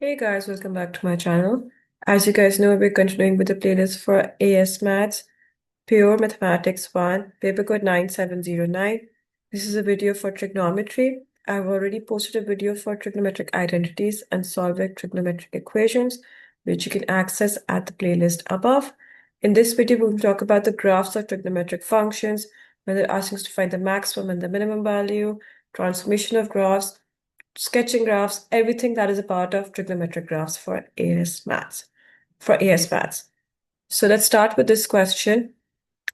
Hey guys, welcome back to my channel. As you guys know, we're continuing with the playlist for AS Maths, Pure Mathematics 1, paper code 9709. This is a video for trigonometry. I've already posted a video for trigonometric identities and solving trigonometric equations, which you can access at the playlist above. In this video, we'll talk about the graphs of trigonometric functions, when they're asking us to find the maximum and the minimum value, transformation of graphs, sketching graphs, everything that is a part of trigonometric graphs for AS Maths. So let's start with this question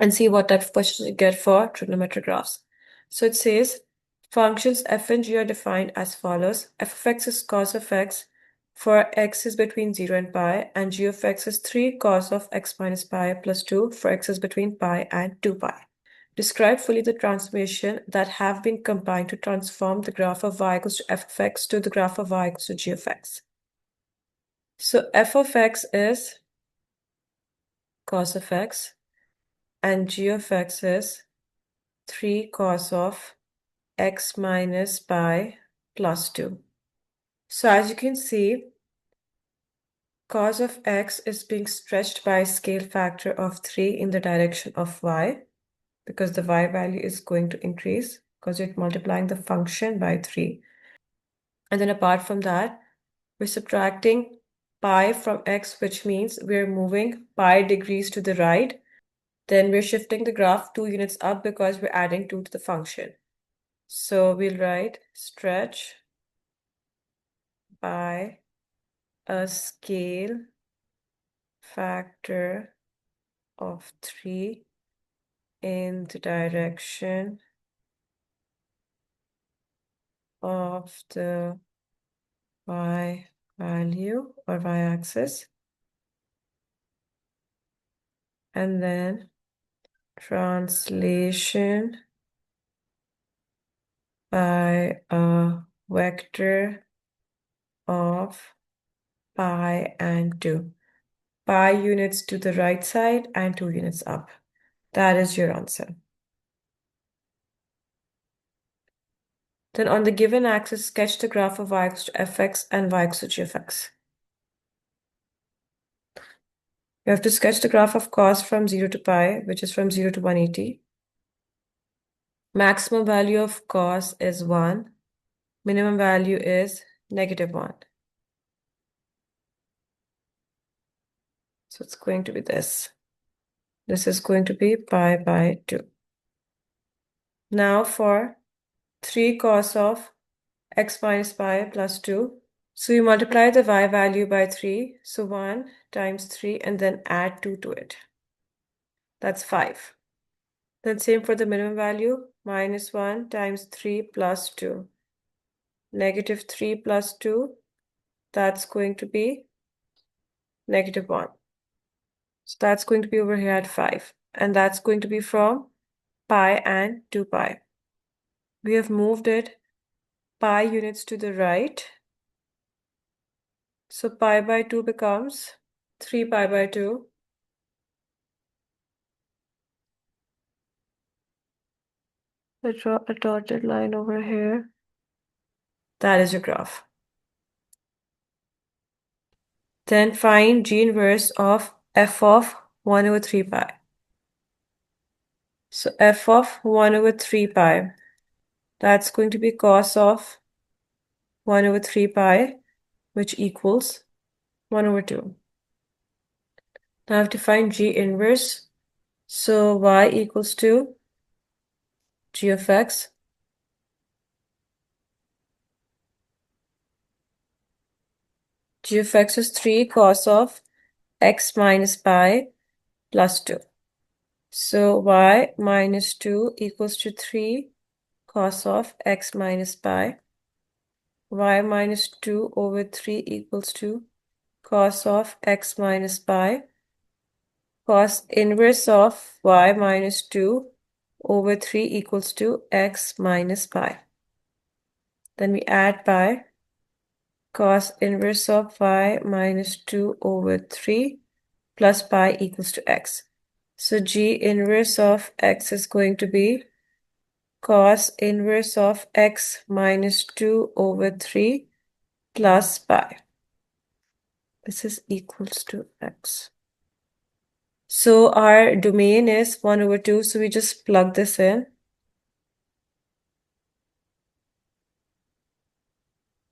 and see what type of questions you get for trigonometric graphs. So it says functions f and g are defined as follows. F of x is cos of x for x is between 0 and pi, and g of x is 3 cos of x minus pi plus 2 for x is between pi and 2 pi. Describe fully the transformation that have been combined to transform the graph of y equals to f of x to the graph of y equals to g of x. So f of x is cos of x and g of x is 3 cos of x minus pi plus 2. So as you can see, cos of x is being stretched by a scale factor of 3 in the direction of y, because the y value is going to increase because you're multiplying the function by 3. And then apart from that, we're subtracting pi from x, which means we're moving pi degrees to the right. Then we're shifting the graph 2 units up because we're adding 2 to the function. So we'll write stretch by a scale factor of 3 in the direction of the y value or y-axis, and then translation by a vector of pi and 2. Pi units to the right side and 2 units up. That is your answer. Then on the given axis, sketch the graph of y equals to fx and y equals to g of x. You have to sketch the graph of cos from 0 to pi, which is from 0 to 180. Maximum value of cos is 1. Minimum value is -1. So it's going to be this. This is going to be pi by 2. Now for 3 cos of x minus pi plus 2. So you multiply the y value by 3. So 1 times 3 and then add 2 to it. That's 5. Then same for the minimum value. -1 times 3 plus 2. -3 plus 2. That's going to be -1. So that's going to be over here at 5. And that's going to be from pi and 2 pi. We have moved it pi units to the right. So pi by 2 becomes 3 pi by 2. I draw a dotted line over here. That is your graph. Then find g inverse of f of 1 over 3 pi. So f of 1 over 3 pi, that's going to be cos of 1 over 3 pi, which equals 1 over 2. Now I have to find g inverse. So y equals to g of x. G of x is 3 cos of x minus pi plus 2. So y minus 2 equals to 3 cos of x minus pi. Y minus 2 over 3 equals to cos of x minus pi. Cos inverse of y minus 2 over 3 equals to x minus pi. Then we add pi. Cos inverse of y minus 2 over 3 plus pi equals to x. So g inverse of x is going to be cos inverse of x minus 2 over 3 plus pi. This is equals to x. So our domain is 1 over 2, so we just plug this in.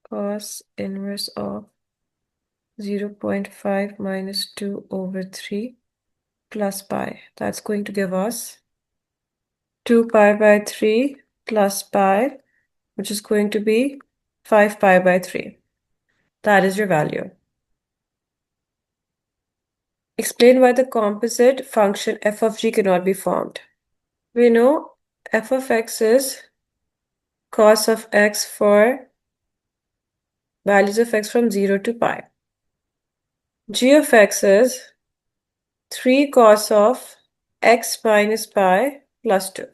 Cos inverse of 0.5 minus 2 over 3 plus pi. That's going to give us 2 pi by 3 plus pi, which is going to be 5 pi by 3. That is your value. Explain why the composite function f of g cannot be formed. We know f of x is cos of x for values of x from 0 to pi. G of x is 3 cos of x minus pi plus 2.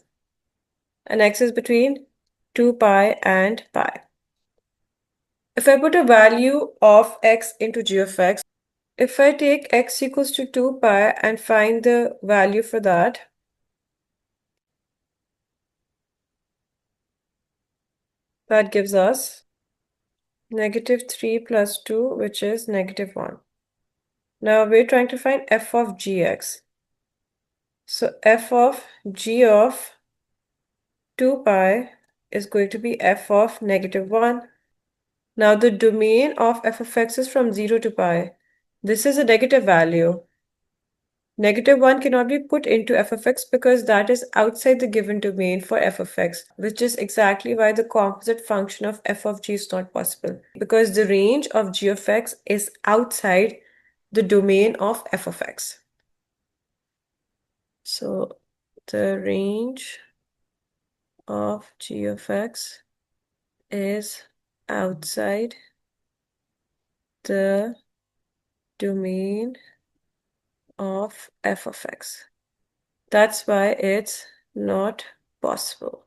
And x is between 2 pi and pi. If I put a value of x into g of x, if I take x equals to 2 pi and find the value for that, that gives us negative 3 plus 2, which is negative 1. Now we're trying to find f of gx. So f of g of 2 pi is going to be f of negative 1. Now the domain of f of x is from 0 to pi. This is a negative value. Negative 1 cannot be put into f of x because that is outside the given domain for f of x, which is exactly why the composite function of f of g is not possible, because the range of g of x is outside the domain of f of x. So the range of g of x is outside the domain of f of x. That's why it's not possible.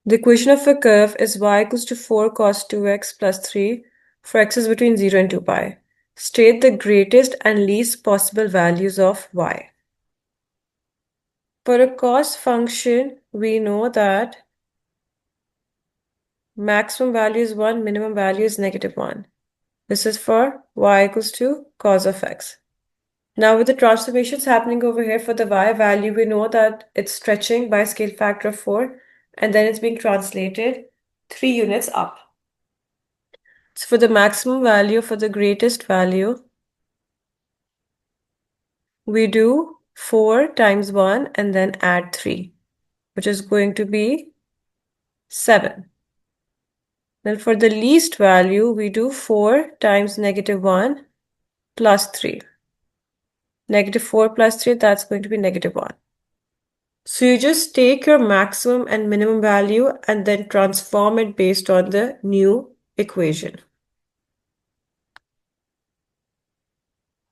The equation of a curve is y equals to 4 cos 2x plus 3 for x is between 0 and 2 pi. State the greatest and least possible values of y. For a cos function, we know that maximum value is 1, minimum value is negative 1. This is for y equals to cos of x. Now with the transformations happening over here for the y value, we know that it's stretching by a scale factor of 4 and then it's being translated 3 units up. So for the maximum value, for the greatest value, we do 4 times 1 and then add 3, which is going to be 7. Then for the least value, we do 4 times negative 1 plus 3. Negative 4 plus 3, that's going to be negative 1. So you just take your maximum and minimum value and then transform it based on the new equation.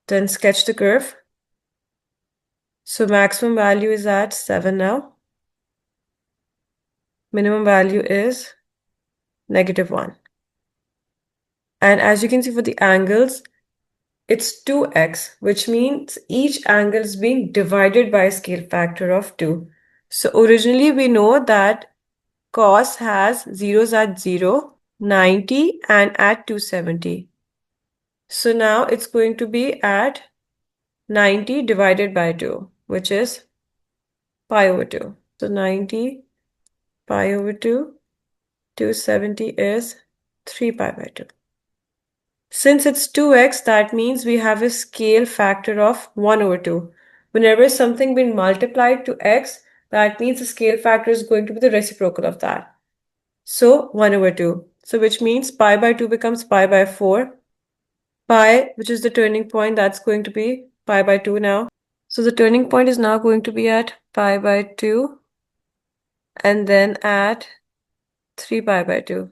Then sketch the curve. So maximum value is at 7 now. Minimum value is negative 1. And as you can see for the angles, it's 2x, which means each angle is being divided by a scale factor of 2. So originally we know that cos has zeros at 0, 90, and at 270. So now it's going to be at 90 divided by 2, which is pi over 2. So 90 pi over 2, 270 is 3 pi by 2. Since it's 2x, that means we have a scale factor of 1 over 2. Whenever something been multiplied to x, that means the scale factor is going to be the reciprocal of that. So 1 over 2. So which means pi by 2 becomes pi by 4. Pi, which is the turning point, that's going to be pi by 2 now. So the turning point is now going to be at pi by 2 and then at 3 pi by 2.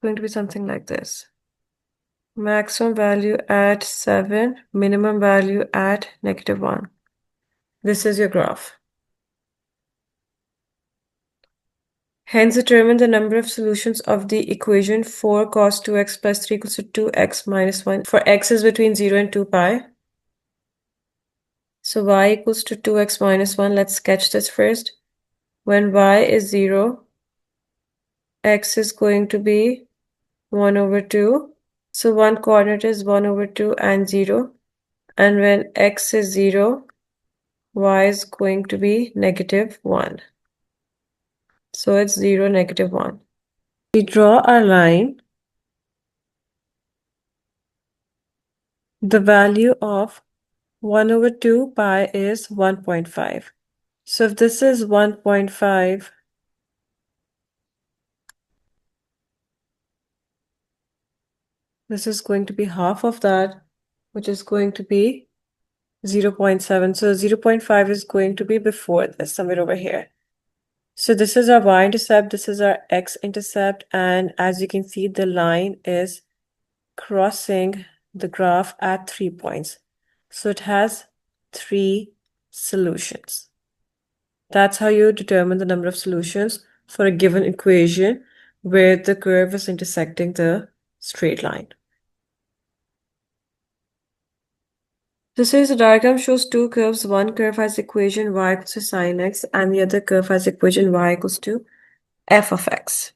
Going to be something like this. Maximum value at 7, minimum value at negative 1. This is your graph. Hence, determine the number of solutions of the equation 4 cos 2x plus 3 equals to 2x minus 1 for x is between 0 and 2 pi. So y equals to 2x minus 1. Let's sketch this first. When y is 0, x is going to be 1 over 2. So one coordinate is 1 over 2 and 0. And when x is 0, y is going to be negative 1. So it's 0, negative 1. We draw our line. The value of 1 over 2 pi is 1.5. So if this is 1.5, this is going to be half of that, which is going to be 0.7. So 0.5 is going to be before this, somewhere over here. So this is our y-intercept, this is our x-intercept, and as you can see, the line is crossing the graph at 3 points. So it has 3 solutions. That's how you determine the number of solutions for a given equation where the curve is intersecting the straight line. This is the diagram shows two curves. One curve has equation y equals to sine x and the other curve has equation y equals to f of x.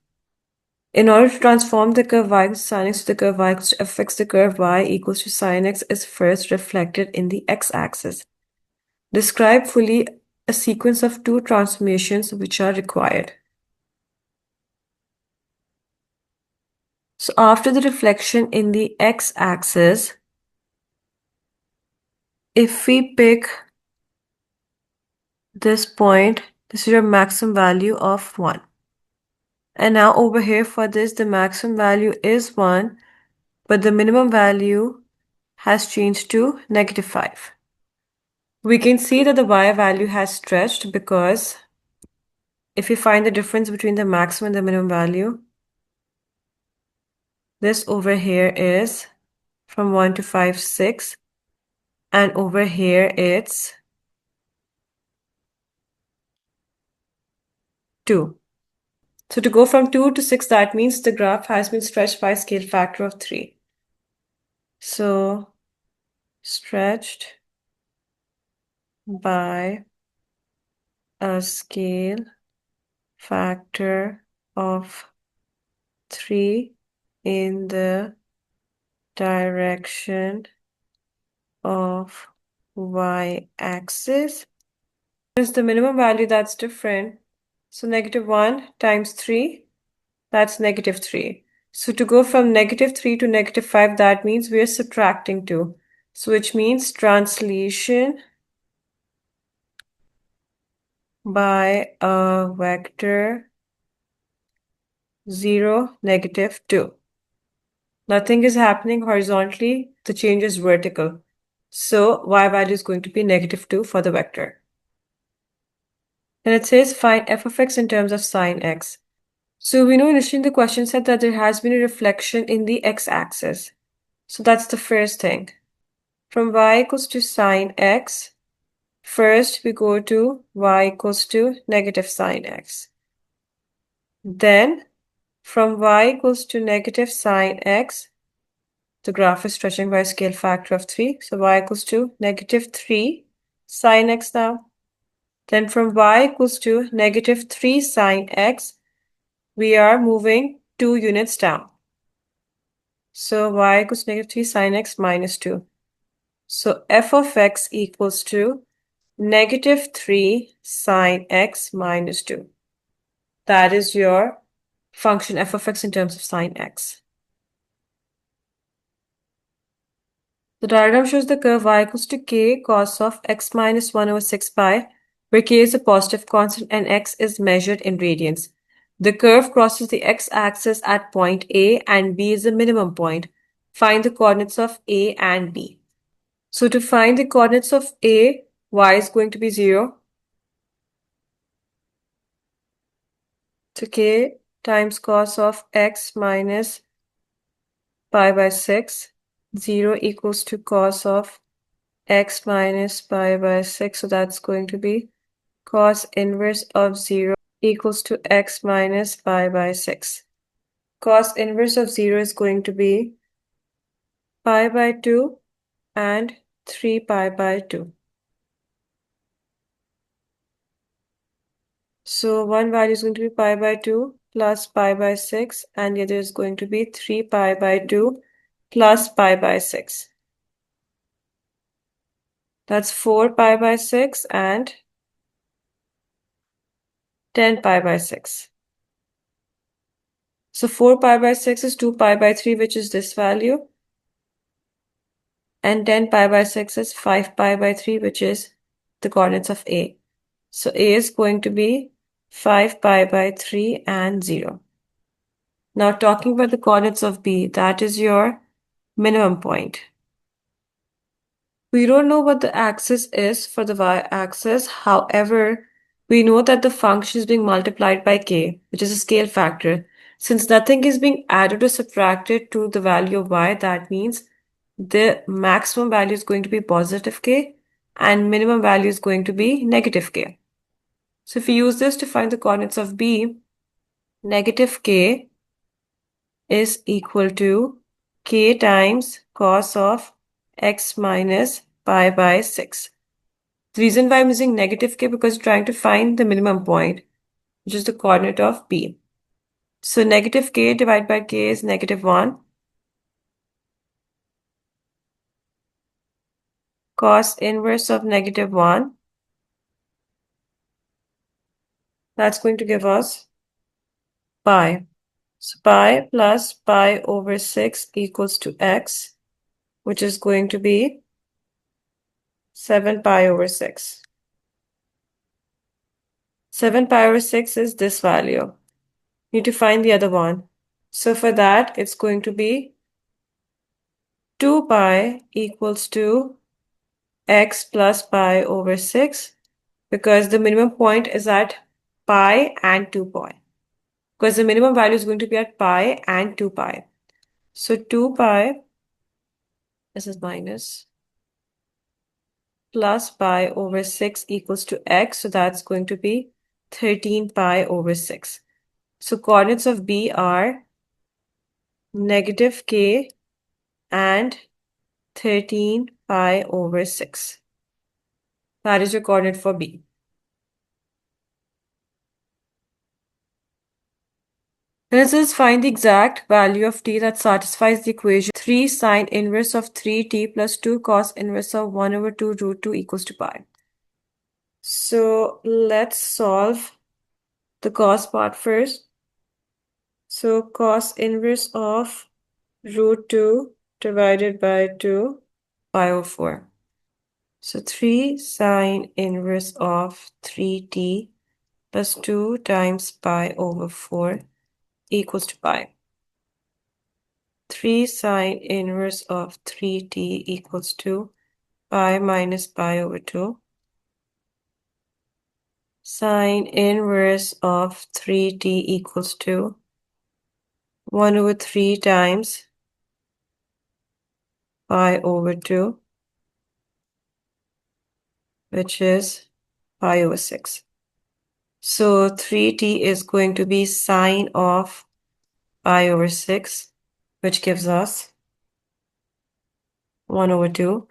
In order to transform the curve y equals to sine x to the curve y equals to f of x, the curve y equals to sine x is first reflected in the x-axis. Describe fully a sequence of two transformations which are required. So after the reflection in the x-axis, if we pick this point, this is your maximum value of 1. And now over here for this, the maximum value is 1, but the minimum value has changed to negative 5. We can see that the y value has stretched because if you find the difference between the maximum and the minimum value, this over here is from 1 to 5, 6, and over here it's 2. So to go from 2 to 6, that means the graph has been stretched by a scale factor of 3. So stretched by a scale factor of 3 in the direction of y-axis. There's the minimum value that's different. So negative 1 times 3, that's negative 3. So to go from negative 3 to negative 5, that means we are subtracting 2. So which means translation by a vector 0, negative 2. Nothing is happening horizontally, the change is vertical. So y value is going to be negative 2 for the vector. And it says find f of x in terms of sine x. So we know initially the question said that there has been a reflection in the x-axis. So that's the first thing. From y equals to sine x, first we go to y equals to negative sine x. Then from y equals to negative sine x, the graph is stretching by a scale factor of 3. So y equals to negative 3 sine x now. Then from y equals to negative 3 sine x, we are moving 2 units down. So y equals to negative 3 sine x minus 2. So f of x equals to negative 3 sine x minus 2. That is your function f of x in terms of sine x. The diagram shows the curve y equals to k cos of x minus 1 over 6 pi, where k is a positive constant and x is measured in radians. The curve crosses the x-axis at point A and B is the minimum point. Find the coordinates of A and B. So to find the coordinates of A, y is going to be 0. So k times cos of x minus pi by 6, 0 equals to cos of x minus pi by 6. So that's going to be cos inverse of 0 equals to x minus pi by 6. Cos inverse of 0 is going to be pi by 2 and 3 pi by 2. So one value is going to be pi by 2 plus pi by 6, and the other is going to be 3 pi by 2 plus pi by 6. That's 4 pi by 6 and 10 pi by 6. So 4 pi by 6 is 2 pi by 3, which is this value. And 10 pi by 6 is 5 pi by 3, which is the coordinates of A. So A is going to be 5 pi by 3 and 0. Now talking about the coordinates of B, that is your minimum point. We don't know what the axis is for the y-axis. However, we know that the function is being multiplied by k, which is a scale factor. Since nothing is being added or subtracted to the value of y, that means the maximum value is going to be positive k and minimum value is going to be negative k. So if we use this to find the coordinates of B, negative k is equal to k times cos of x minus pi by 6. The reason why I'm using negative k because I'm trying to find the minimum point, which is the coordinate of B. So negative k divided by k is negative 1. Cos inverse of negative 1. That's going to give us pi. So pi plus pi over 6 equals to x, which is going to be 7 pi over 6. 7 pi over 6 is this value. Need to find the other one. So for that, it's going to be 2 pi equals to x plus pi over 6 because the minimum point is at pi and 2 pi. Because the minimum value is going to be at pi and 2 pi. So 2 pi, this is minus, plus pi over 6 equals to x. So that's going to be 13 pi over 6. So coordinates of B are negative k and 13 pi over 6. That is your coordinate for B. This is find the exact value of t that satisfies the equation 3 sine inverse of 3t plus 2 cos inverse of 1 over 2 root 2 equals to pi. So let's solve the cos part first. So cos inverse of root 2 divided by 2 pi over 4. So 3 sine inverse of 3t plus 2 times pi over 4 equals to pi. 3 sine inverse of 3t equals to pi minus pi over 2. Sine inverse of 3t equals to 1 over 3 times pi over 2, which is pi over 6. So 3t is going to be sine of pi over 6, which gives us 1 over 2.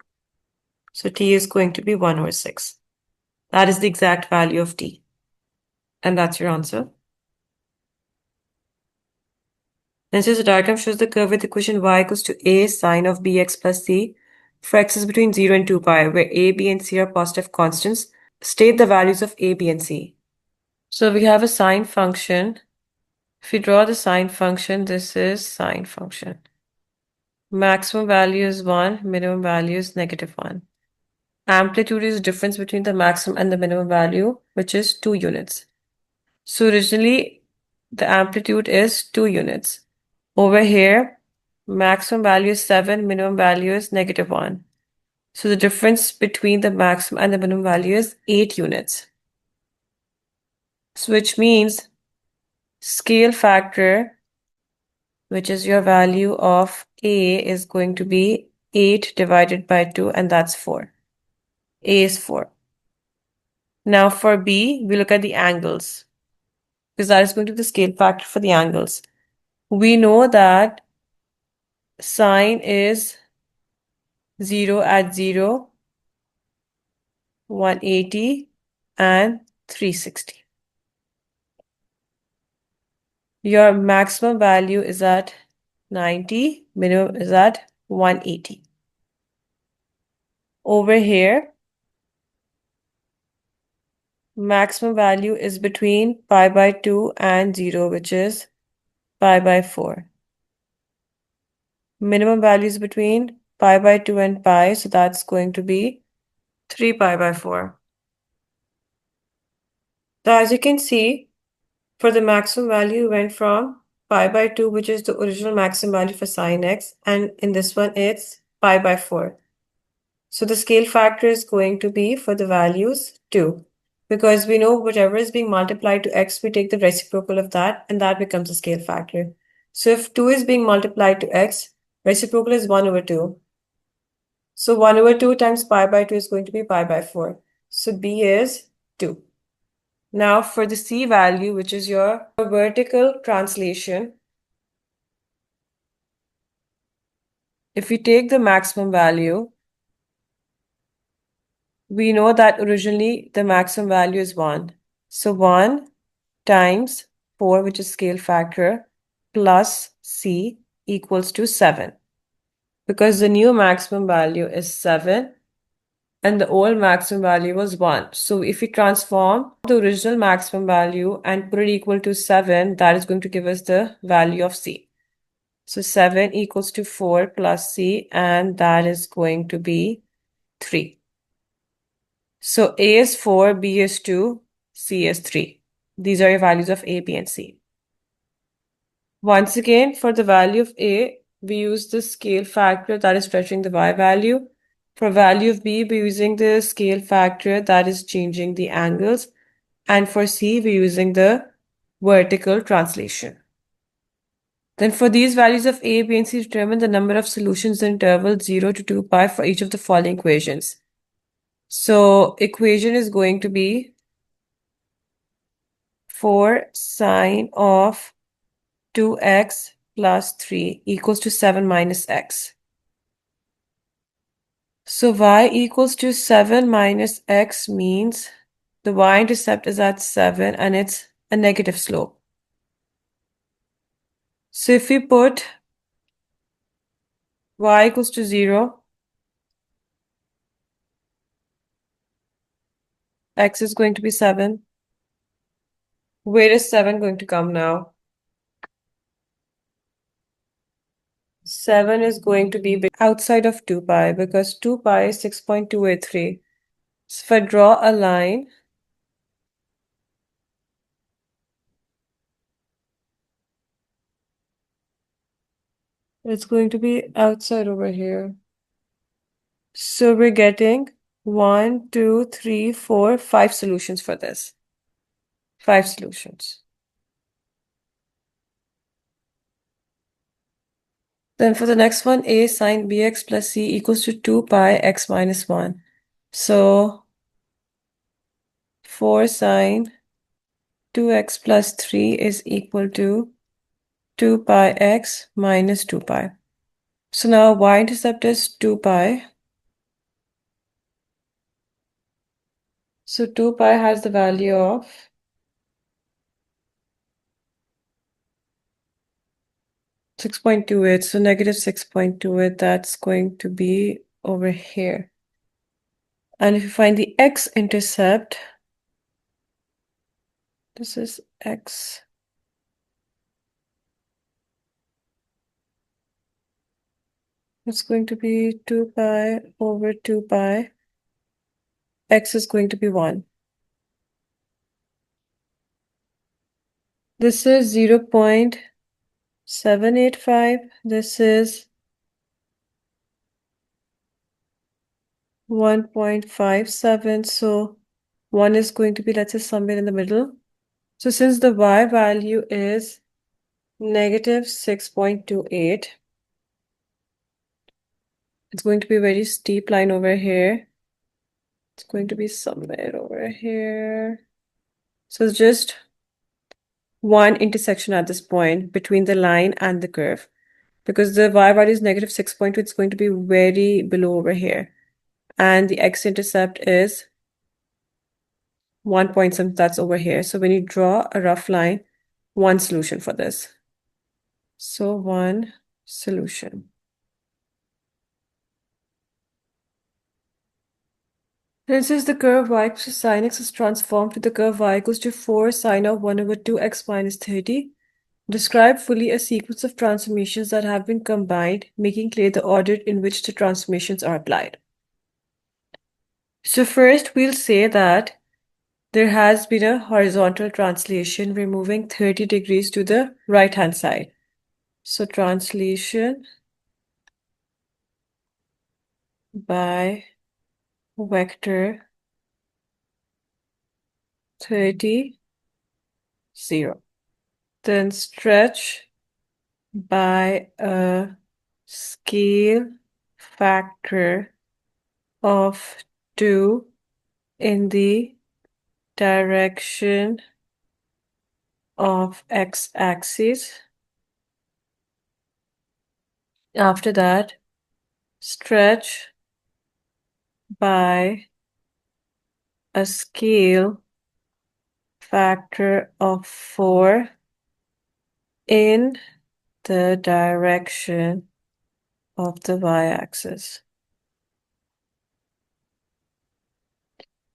So t is going to be 1 over 6. That is the exact value of t. And that's your answer. Next is the diagram shows the curve with equation y equals to a sine of bx plus c for x is between 0 and 2 pi, where a, b, and c are positive constants. State the values of a, b, and c. So we have a sine function. If we draw the sine function, this is sine function. Maximum value is 1, minimum value is negative 1. Amplitude is the difference between the maximum and the minimum value, which is 2 units. So originally, the amplitude is 2 units. Over here, maximum value is 7, minimum value is negative 1. So the difference between the maximum and the minimum value is 8 units. So which means scale factor, which is your value of A, is going to be 8 divided by 2, and that's 4. A is 4. Now for B, we look at the angles. because that is going to be the scale factor for the angles. We know that sine is 0 at 0, 180, and 360. Your maximum value is at 90, minimum is at 180. Over here, maximum value is between pi by 2 and 0, which is pi by 4. Minimum value is between pi by 2 and pi, so that's going to be 3 pi by 4. So as you can see, for the maximum value, went from pi by 2, which is the original maximum value for sine x, and in this one, it's pi by 4. So the scale factor is going to be for the values 2, because we know whatever is being multiplied to x, we take the reciprocal of that, and that becomes a scale factor. So if 2 is being multiplied to x, reciprocal is 1 over 2. So 1 over 2 times pi by 2 is going to be pi by 4. So B is 2. Now for the C value, which is your vertical translation, if we take the maximum value, we know that originally the maximum value is 1. So 1 times 4, which is scale factor, plus C equals to 7. Because the new maximum value is 7 and the old maximum value was 1. So if we transform the original maximum value and put it equal to 7, that is going to give us the value of C. So 7 equals to 4 plus C, and that is going to be 3. So A is 4, B is 2, C is 3. These are your values of A, B, and C. Once again, for the value of A, we use the scale factor that is stretching the Y value. For value of B, we're using the scale factor that is changing the angles. And for C, we're using the vertical translation. Then for these values of A, B, and C, determine the number of solutions in interval 0 to 2 pi for each of the following equations. So equation is going to be 4 sine of 2x plus 3 equals to 7 minus x. So y equals to 7 minus x means the y-intercept is at 7 and it's a negative slope. So if we put y equals to 0, x is going to be 7. Where is 7 going to come now? 7 is going to be outside of 2 pi because 2 pi is 6.283. So if I draw a line, it's going to be outside over here. So we're getting 1, 2, 3, 4, 5 solutions for this. 5 solutions. Then for the next one, a sine bx plus c equals to 2 pi x minus 1. So 4 sine 2x plus 3 is equal to 2 pi x minus 2 pi. So now y-intercept is 2 pi. So 2 pi has the value of 6.28. So negative 6.28, that's going to be over here. And if you find the x-intercept, this is x. It's going to be 2 pi over 2 pi. X is going to be 1. This is 0.785. This is 1.57. So 1 is going to be, let's say, somewhere in the middle. So since the y value is negative 6.28, it's going to be a very steep line over here. It's going to be somewhere over here. So it's just one intersection at this point between the line and the curve. Because the y value is negative 6.2, it's going to be very below over here. And the x-intercept is 1 point something, that's over here. So when you draw a rough line, one solution for this. So one solution. Then since the curve y equals to sine x is transformed to the curve y equals to 4 sine of 1 over 2x minus 30, describe fully a sequence of transformations that have been combined, making clear the order in which the transformations are applied. So first we'll say that there has been a horizontal translation. We're moving 30 degrees to the right-hand side. So translation by vector 30, 0. Then stretch by a scale factor of 2 in the direction of x-axis. After that, stretch by a scale factor of 4 in the direction of the y-axis.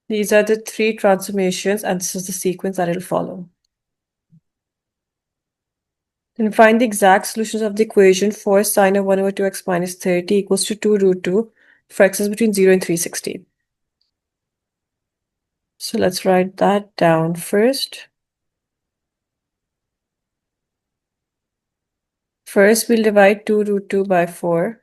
These are the three transformations, and this is the sequence that it'll follow. Then find the exact solutions of the equation 4 sine of 1 over 2x minus 30 equals to 2 root 2 for x's between 0 and 360. So let's write that down first. First, we'll divide 2 root 2 by 4.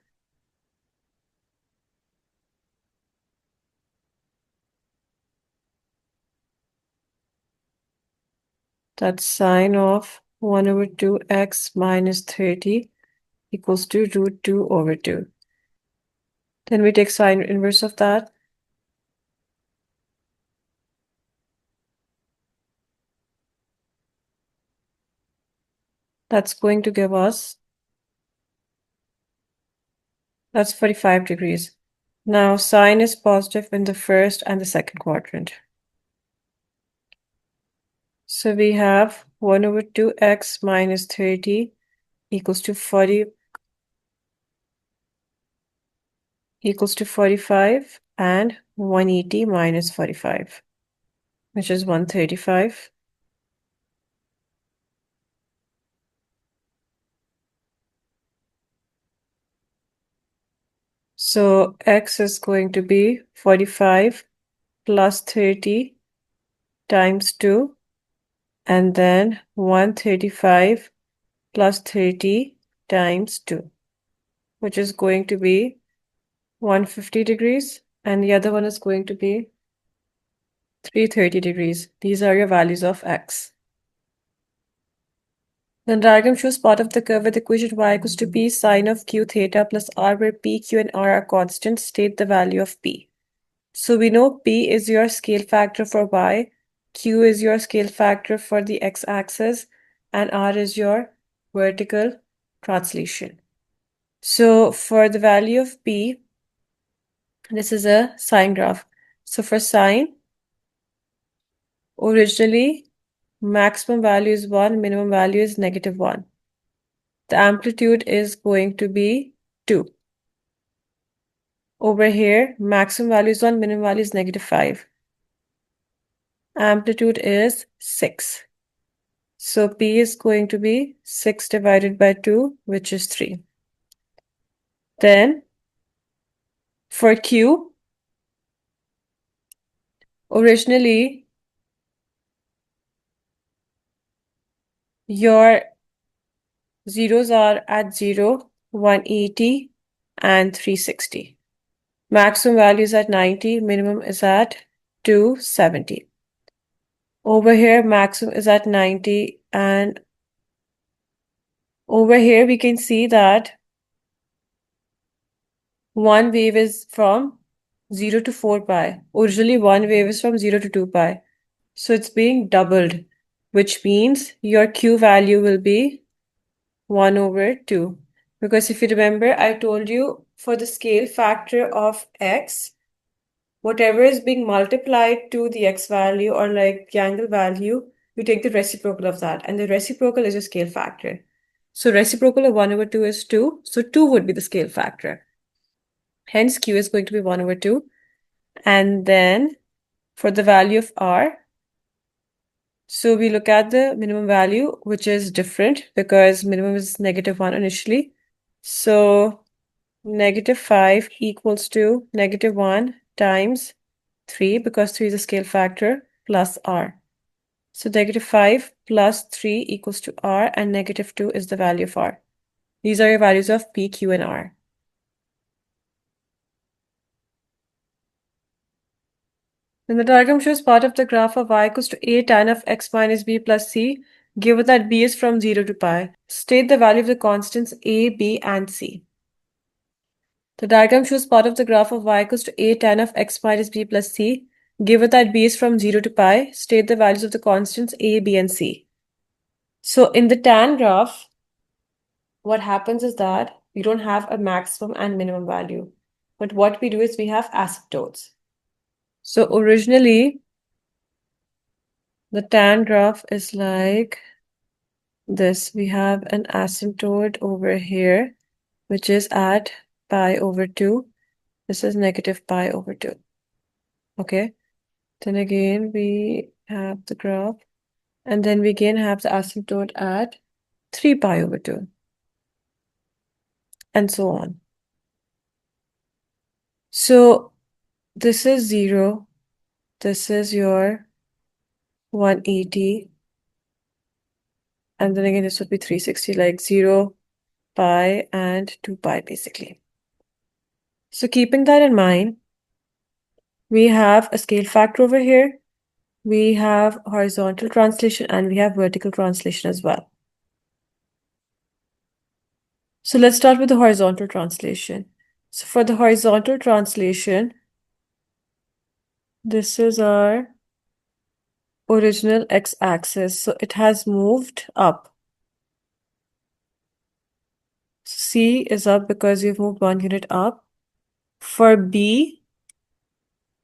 That's sine of 1 over 2x minus 30 equals to root 2 over 2. Then we take sine inverse of that. That's going to give us, that's 45 degrees. Now sine is positive in the first and the second quadrant. So we have 1 over 2x minus 30 equals to 45 and 180 minus 45, which is 135. So x is going to be 45 plus 30 times 2, and then 135 plus 30 times 2, which is going to be 150 degrees, and the other one is going to be 330 degrees. These are your values of x. Then diagram shows part of the curve with equation y equals to p sine of q theta plus r, where p, q, and r are constants. State the value of p. So we know p is your scale factor for y, q is your scale factor for the x-axis, and r is your vertical translation. So for the value of p, this is a sine graph. So for sine, originally maximum value is 1, minimum value is -1. The amplitude is going to be 2. Over here, maximum value is 1, minimum value is -5. Amplitude is 6. So P is going to be 6 divided by 2, which is 3. Then for Q, originally your zeros are at 0, 180, and 360. Maximum value is at 90, minimum is at 270. Over here, maximum is at 90, and over here we can see that one wave is from 0 to 4 pi. Originally, one wave is from 0 to 2 pi. So it's being doubled. which means your Q value will be 1 over 2. Because if you remember, I told you for the scale factor of x, whatever is being multiplied to the x value or like the angle value, you take the reciprocal of that. And the reciprocal is a scale factor. So reciprocal of 1 over 2 is 2. So 2 would be the scale factor. Hence, Q is going to be 1 over 2. And then for the value of R, so we look at the minimum value, which is different because minimum is -1 initially. So -5 equals to -1 times 3 because 3 is a scale factor plus R. So -5 plus 3 equals to R and -2 is the value of R. These are your values of P, Q, and R. Then the diagram shows part of the graph of y equals to a tan of x minus b plus c, given that b is from 0 to pi. State the value of the constants a, b, and c. The diagram shows part of the graph of y equals to a tan of x minus b plus c, given that b is from 0 to pi. State the values of the constants a, b, and c. So in the tan graph, what happens is that we don't have a maximum and minimum value. But what we do is we have asymptotes. So originally, the tan graph is like this. We have an asymptote over here, which is at pi over 2. This is -pi over 2. Okay. Then again, we have the graph. And then we again have the asymptote at 3 pi over 2. And so on. So this is 0. This is your 180. And then again, this would be 360, like 0, pi, and 2 pi, basically. So keeping that in mind, we have a scale factor over here. We have horizontal translation and we have vertical translation as well. So let's start with the horizontal translation. So for the horizontal translation, this is our original x-axis. So it has moved up. C is up because we've moved 1 unit up. For B,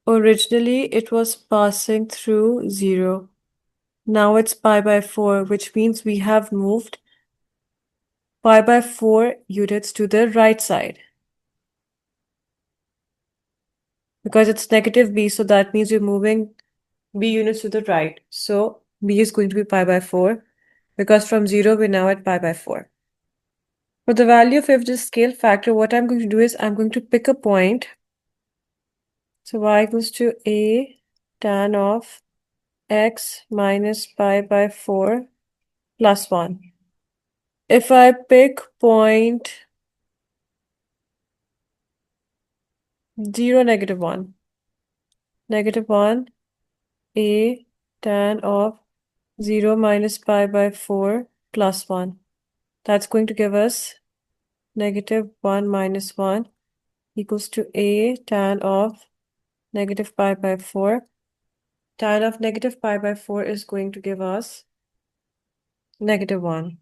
originally it was passing through 0. Now it's pi by 4, which means we have moved pi by 4 units to the right side. Because it's negative b, so that means we're moving b units to the right. So b is going to be pi by 4, because from 0 we're now at pi by 4. For the value of f, this scale factor, what I'm going to do is I'm going to pick a point. So y equals to a tan of x minus pi by 4 plus 1. If I pick point 0, -1, -1, a tan of 0 minus pi by 4 plus 1. That's going to give us -1 minus 1 equals to a tan of -pi by 4. Tan of -pi by 4 is going to give us -1.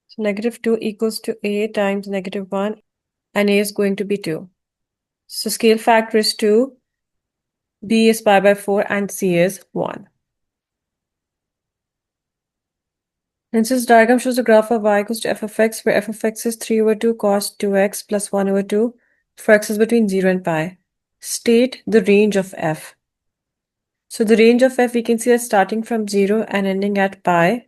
So -2 equals to a times -1, and a is going to be 2. So scale factor is 2, b is pi by 4, and c is 1. And this diagram shows the graph of y equals to f of x, where f of x is 3 over 2 cos 2x plus 1 over 2 for x is between 0 and pi. State the range of f. So the range of f, we can see that starting from 0 and ending at pi.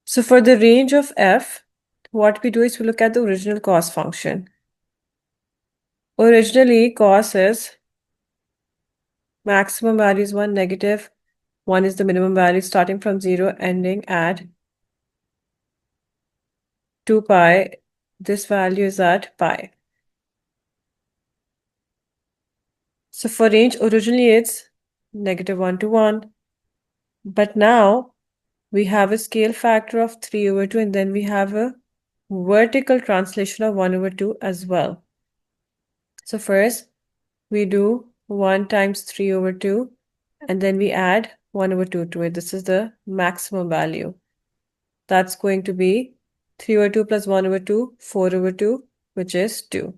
So for the range of f, what we do is we look at the original cos function. Originally, cos is maximum value is 1, negative 1 is the minimum value starting from 0, ending at 2 pi. This value is at pi. So for range, originally it's -1 to 1. But now we have a scale factor of 3 over 2, and then we have a vertical translation of 1 over 2 as well. So first we do 1 times 3 over 2, and then we add 1 over 2 to it. This is the maximum value. That's going to be 3 over 2 plus 1 over 2, 4 over 2, which is 2.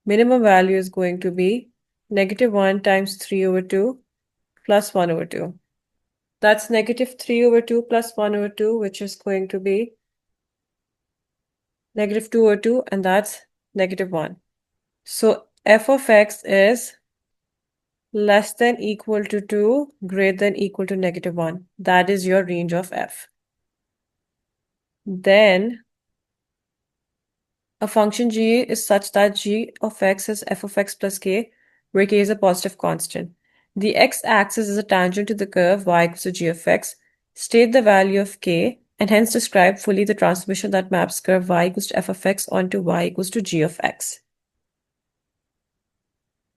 Minimum value is going to be negative 1 times 3 over 2 plus 1 over 2. That's negative 3 over 2 plus 1 over 2, which is going to be negative 2 over 2, and that's negative 1. So f of x is less than equal to 2, greater than equal to negative 1. That is your range of f. Then a function g is such that g of x is f of x plus k, where k is a positive constant. The x-axis is a tangent to the curve y equals to g of x. State the value of k, and hence describe fully the transformation that maps curve y equals to f of x onto y equals to g of x.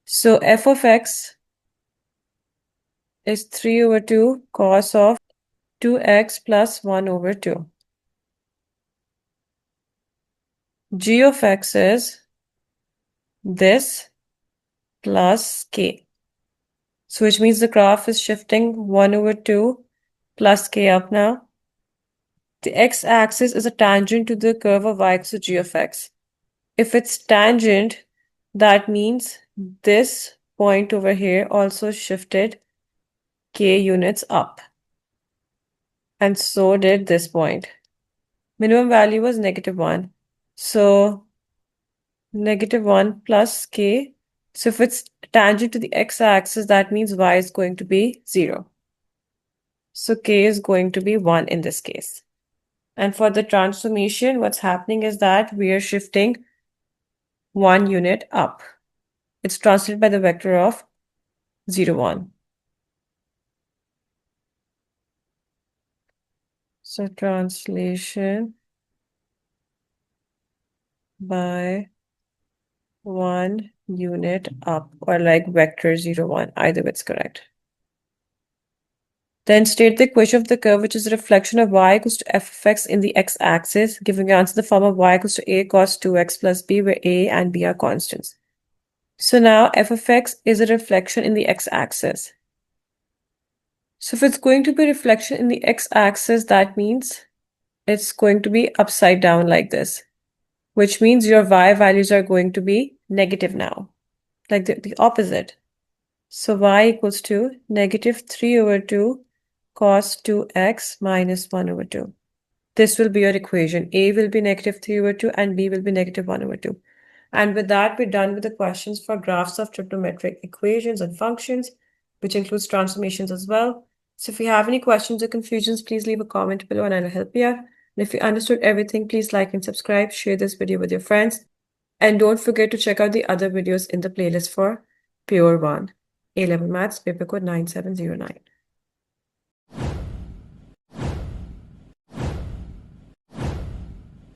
So f of x is 3 over 2 cos of 2x plus 1 over 2. G of x is this plus k. So which means the graph is shifting 1 over 2 plus k up now. The x-axis is a tangent to the curve of y equals to g of x. If it's tangent, that means this point over here also shifted k units up. And so did this point. Minimum value was negative 1. So negative 1 plus k. So if it's tangent to the x-axis, that means y is going to be 0. So k is going to be 1 in this case. And for the transformation, what's happening is that we are shifting 1 unit up. It's translated by the vector of 0, 1. So translation by 1 unit up, or like vector 0, 1. Either way it's correct. Then state the equation of the curve, which is a reflection of y equals to f of x in the x-axis, giving your answer the form of y equals to a cos 2x plus b, where a and b are constants. So now f of x is a reflection in the x-axis. So if it's going to be a reflection in the x-axis, that means it's going to be upside down like this, which means your y values are going to be negative now, like the opposite. So y equals to negative 3 over 2 cos 2x minus 1 over 2. This will be your equation. A will be negative 3 over 2 and B will be negative 1 over 2. And with that, we're done with the questions for graphs of trigonometric equations and functions, which includes transformations as well. So if you have any questions or confusions, please leave a comment below and I'll help you out. And if you understood everything, please like and subscribe, share this video with your friends. And don't forget to check out the other videos in the playlist for Pure 1, A-Level Maths, paper code 9709.